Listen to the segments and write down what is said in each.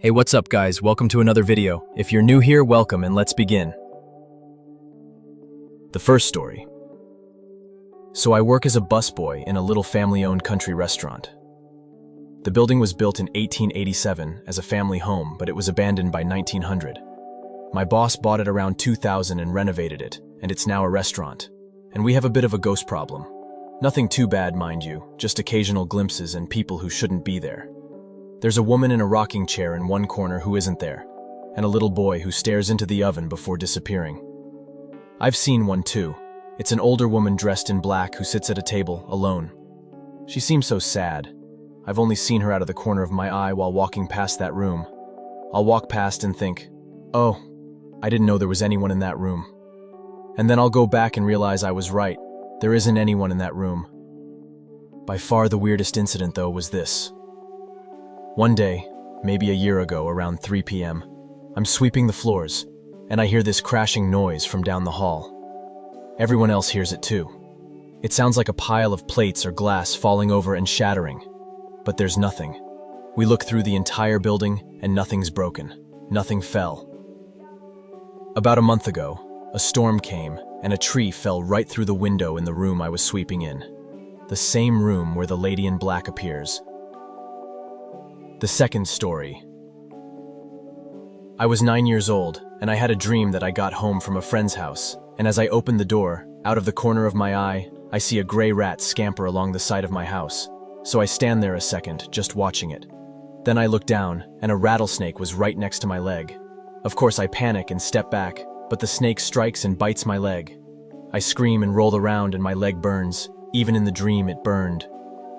Hey, what's up guys? Welcome to another video. If you're new here, welcome and let's begin. The first story. So I work as a busboy in a little family-owned country restaurant. The building was built in 1887 as a family home, but it was abandoned by 1900. My boss bought it around 2000 and renovated it, and it's now a restaurant. And we have a bit of a ghost problem. Nothing too bad, mind you, just occasional glimpses and people who shouldn't be there. There's a woman in a rocking chair in one corner who isn't there, and a little boy who stares into the oven before disappearing. I've seen one too. It's an older woman dressed in black who sits at a table, alone. She seems so sad. I've only seen her out of the corner of my eye while walking past that room. I'll walk past and think, oh, I didn't know there was anyone in that room. And then I'll go back and realize I was right. There isn't anyone in that room. By far the weirdest incident, though, was this. One day, maybe a year ago, around 3 p.m., I'm sweeping the floors, and I hear this crashing noise from down the hall. Everyone else hears it too. It sounds like a pile of plates or glass falling over and shattering, but there's nothing. We look through the entire building, and nothing's broken. Nothing fell. About a month ago, a storm came, and a tree fell right through the window in the room I was sweeping in. The same room where the lady in black appears. The second story. I was 9 years old, and I had a dream that I got home from a friend's house, and as I opened the door, out of the corner of my eye, I see a gray rat scamper along the side of my house. So I stand there a second, just watching it. Then I look down, and a rattlesnake was right next to my leg. Of course I panic and step back, but the snake strikes and bites my leg. I scream and roll around and my leg burns. Even in the dream it burned.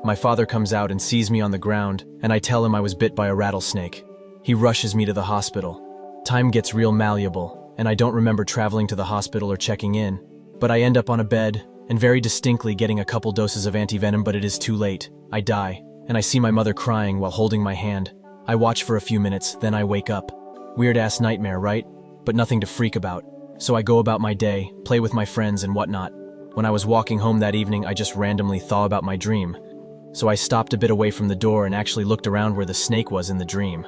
My father comes out and sees me on the ground, and I tell him I was bit by a rattlesnake. He rushes me to the hospital. Time gets real malleable, and I don't remember traveling to the hospital or checking in, but I end up on a bed, and very distinctly getting a couple doses of antivenom, but it is too late. I die, and I see my mother crying while holding my hand. I watch for a few minutes, then I wake up. Weird-ass nightmare, right? But nothing to freak about. So I go about my day, play with my friends and whatnot. When I was walking home that evening, I just randomly thought about my dream. So I stopped a bit away from the door and actually looked around where the snake was in the dream.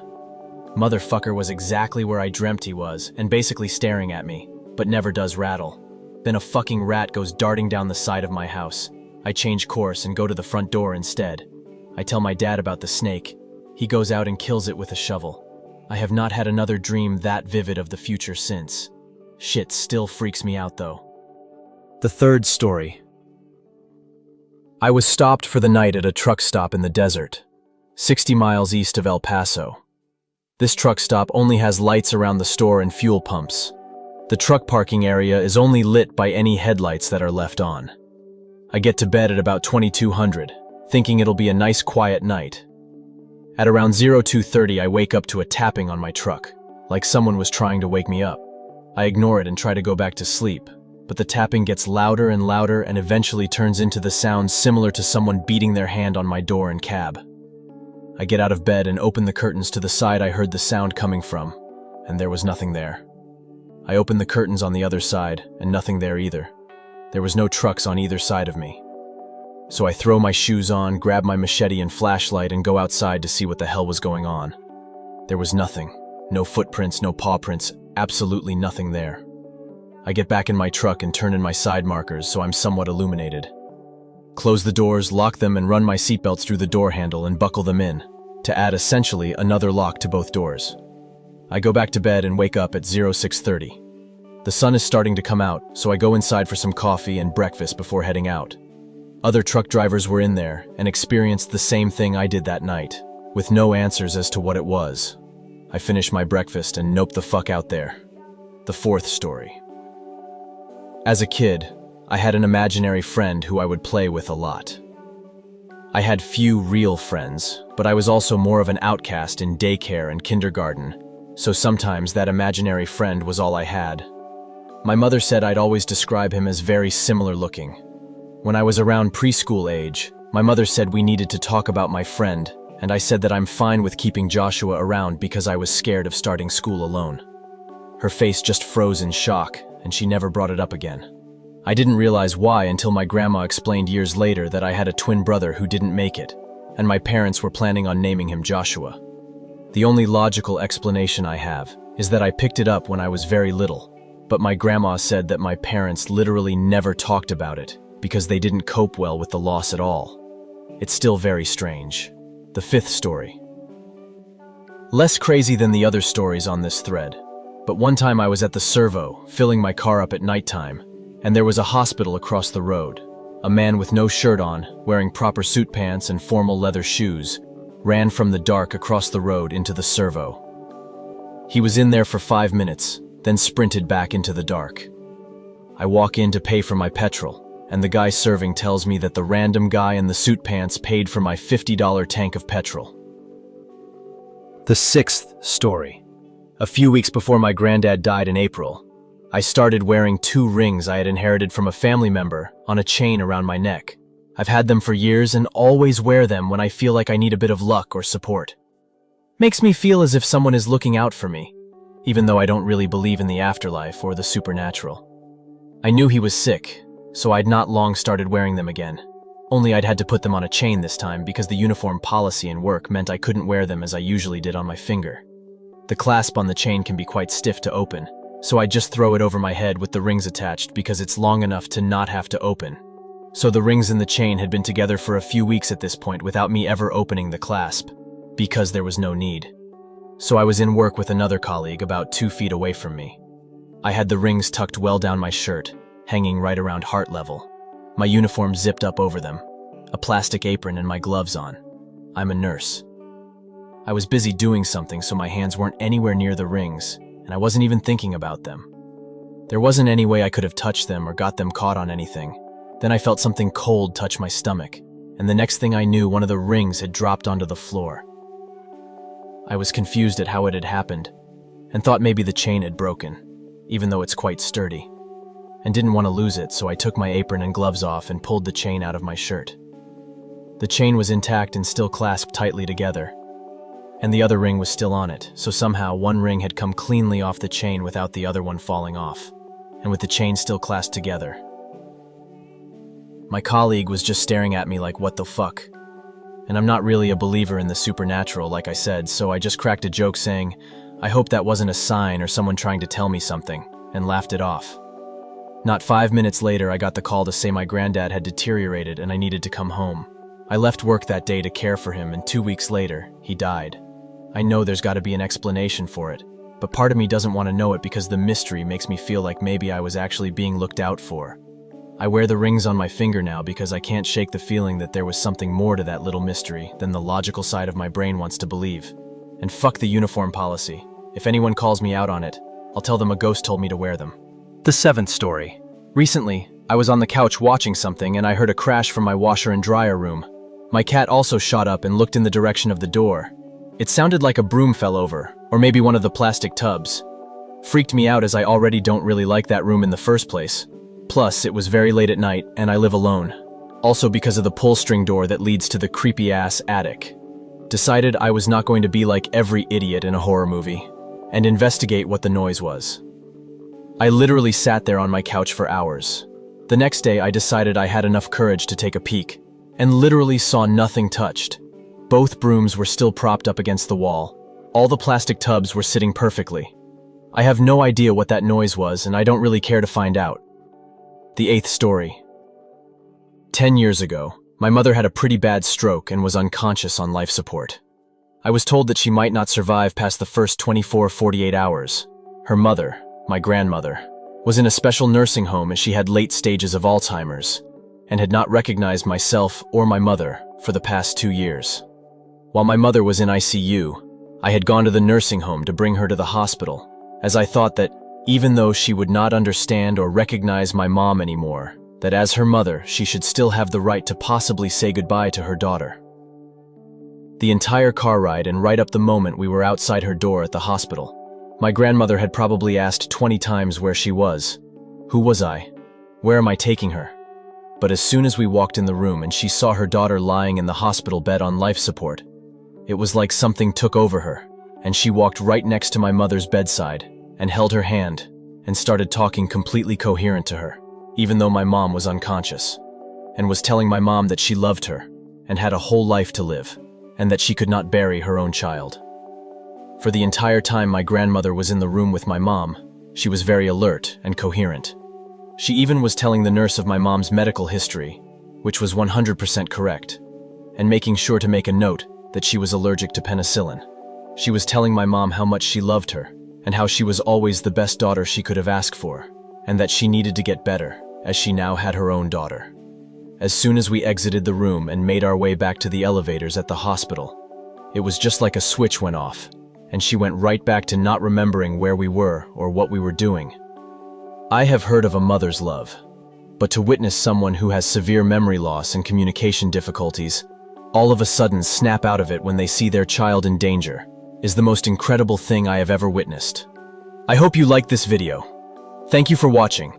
Motherfucker was exactly where I dreamt he was, and basically staring at me, but never does rattle. Then a fucking rat goes darting down the side of my house. I change course and go to the front door instead. I tell my dad about the snake. He goes out and kills it with a shovel. I have not had another dream that vivid of the future since. Shit still freaks me out though. The third story. I was stopped for the night at a truck stop in the desert, 60 miles east of El Paso. This truck stop only has lights around the store and fuel pumps. The truck parking area is only lit by any headlights that are left on. I get to bed at about 2200, thinking it'll be a nice quiet night. At around 0230, I wake up to a tapping on my truck, like someone was trying to wake me up. I ignore it and try to go back to sleep, but the tapping gets louder and louder and eventually turns into the sound similar to someone beating their hand on my door in cab. I get out of bed and open the curtains to the side I heard the sound coming from, and there was nothing there. I open the curtains on the other side, and nothing there either. There was no trucks on either side of me. So I throw my shoes on, grab my machete and flashlight, and go outside to see what the hell was going on. There was nothing. No footprints, no paw prints, absolutely nothing there. I get back in my truck and turn in my side markers so I'm somewhat illuminated. Close the doors, lock them, and run my seatbelts through the door handle and buckle them in, to add essentially another lock to both doors. I go back to bed and wake up at 0630. The sun is starting to come out, so I go inside for some coffee and breakfast before heading out. Other truck drivers were in there and experienced the same thing I did that night, with no answers as to what it was. I finish my breakfast and nope the fuck out there. The fourth story. As a kid, I had an imaginary friend who I would play with a lot. I had few real friends, but I was also more of an outcast in daycare and kindergarten, so sometimes that imaginary friend was all I had. My mother said I'd always describe him as very similar looking. When I was around preschool age, my mother said we needed to talk about my friend, and I said that I'm fine with keeping Joshua around because I was scared of starting school alone. Her face just froze in shock, and she never brought it up again. I didn't realize why until my grandma explained years later that I had a twin brother who didn't make it, and my parents were planning on naming him Joshua. The only logical explanation I have is that I picked it up when I was very little, but my grandma said that my parents literally never talked about it because they didn't cope well with the loss at all. It's still very strange. The fifth story. Less crazy than the other stories on this thread, but one time I was at the servo, filling my car up at nighttime, and there was a hospital across the road. A man with no shirt on, wearing proper suit pants and formal leather shoes, ran from the dark across the road into the servo. He was in there for 5 minutes, then sprinted back into the dark. I walk in to pay for my petrol, and the guy serving tells me that the random guy in the suit pants paid for my $50 tank of petrol. The sixth story. A few weeks before my granddad died in April, I started wearing 2 rings I had inherited from a family member on a chain around my neck. I've had them for years and always wear them when I feel like I need a bit of luck or support. Makes me feel as if someone is looking out for me, even though I don't really believe in the afterlife or the supernatural. I knew he was sick, so I'd not long started wearing them again. Only I'd had to put them on a chain this time because the uniform policy in work meant I couldn't wear them as I usually did on my finger. The clasp on the chain can be quite stiff to open, so I just throw it over my head with the rings attached because it's long enough to not have to open. So the rings in the chain had been together for a few weeks at this point without me ever opening the clasp, because there was no need. So I was in work with another colleague about 2 feet away from me. I had the rings tucked well down my shirt, hanging right around heart level. My uniform zipped up over them, a plastic apron and my gloves on. I'm a nurse. I was busy doing something so my hands weren't anywhere near the rings, and I wasn't even thinking about them. There wasn't any way I could have touched them or got them caught on anything. Then I felt something cold touch my stomach, and the next thing I knew, one of the rings had dropped onto the floor. I was confused at how it had happened, and thought maybe the chain had broken, even though it's quite sturdy, and didn't want to lose it, so I took my apron and gloves off and pulled the chain out of my shirt. The chain was intact and still clasped tightly together, and the other ring was still on it, so somehow one ring had come cleanly off the chain without the other one falling off, and with the chain still clasped together. My colleague was just staring at me like, what the fuck? And I'm not really a believer in the supernatural, like I said, so I just cracked a joke saying, I hope that wasn't a sign or someone trying to tell me something, and laughed it off. Not 5 minutes later, I got the call to say my granddad had deteriorated and I needed to come home. I left work that day to care for him, and 2 weeks later, he died. I know there's got to be an explanation for it, but part of me doesn't want to know it because the mystery makes me feel like maybe I was actually being looked out for. I wear the rings on my finger now because I can't shake the feeling that there was something more to that little mystery than the logical side of my brain wants to believe. And fuck the uniform policy. If anyone calls me out on it, I'll tell them a ghost told me to wear them. The seventh story. Recently, I was on the couch watching something and I heard a crash from my washer and dryer room. My cat also shot up and looked in the direction of the door. It sounded like a broom fell over, or maybe one of the plastic tubs. Freaked me out as I already don't really like that room in the first place. Plus, it was very late at night, and I live alone. Also because of the pull-string door that leads to the creepy-ass attic. Decided I was not going to be like every idiot in a horror movie, and investigate what the noise was. I literally sat there on my couch for hours. The next day, I decided I had enough courage to take a peek, and literally saw nothing touched. Both brooms were still propped up against the wall. All the plastic tubs were sitting perfectly. I have no idea what that noise was, and I don't really care to find out. The eighth story. 10 years ago, my mother had a pretty bad stroke and was unconscious on life support. I was told that she might not survive past the first 24-48 hours. Her mother, my grandmother, was in a special nursing home as she had late stages of Alzheimer's and had not recognized myself or my mother for the past 2 years. While my mother was in ICU, I had gone to the nursing home to bring her to the hospital, as I thought that even though she would not understand or recognize my mom anymore, that as her mother, she should still have the right to possibly say goodbye to her daughter. The entire car ride and right up the moment we were outside her door at the hospital, my grandmother had probably asked 20 times where she was. Who was I? Where am I taking her? But as soon as we walked in the room and she saw her daughter lying in the hospital bed on life support, it was like something took over her, and she walked right next to my mother's bedside and held her hand and started talking completely coherent to her, even though my mom was unconscious, and was telling my mom that she loved her and had a whole life to live, and that she could not bury her own child. For the entire time my grandmother was in the room with my mom, she was very alert and coherent. She even was telling the nurse of my mom's medical history, which was 100% correct, and making sure to make a note that she was allergic to penicillin. She was telling my mom how much she loved her, and how she was always the best daughter she could have asked for, and that she needed to get better, as she now had her own daughter. As soon as we exited the room and made our way back to the elevators at the hospital, it was just like a switch went off, and she went right back to not remembering where we were or what we were doing. I have heard of a mother's love, but to witness someone who has severe memory loss and communication difficulties all of a sudden snap out of it when they see their child in danger is the most incredible thing I have ever witnessed. I hope you liked this video. Thank you for watching.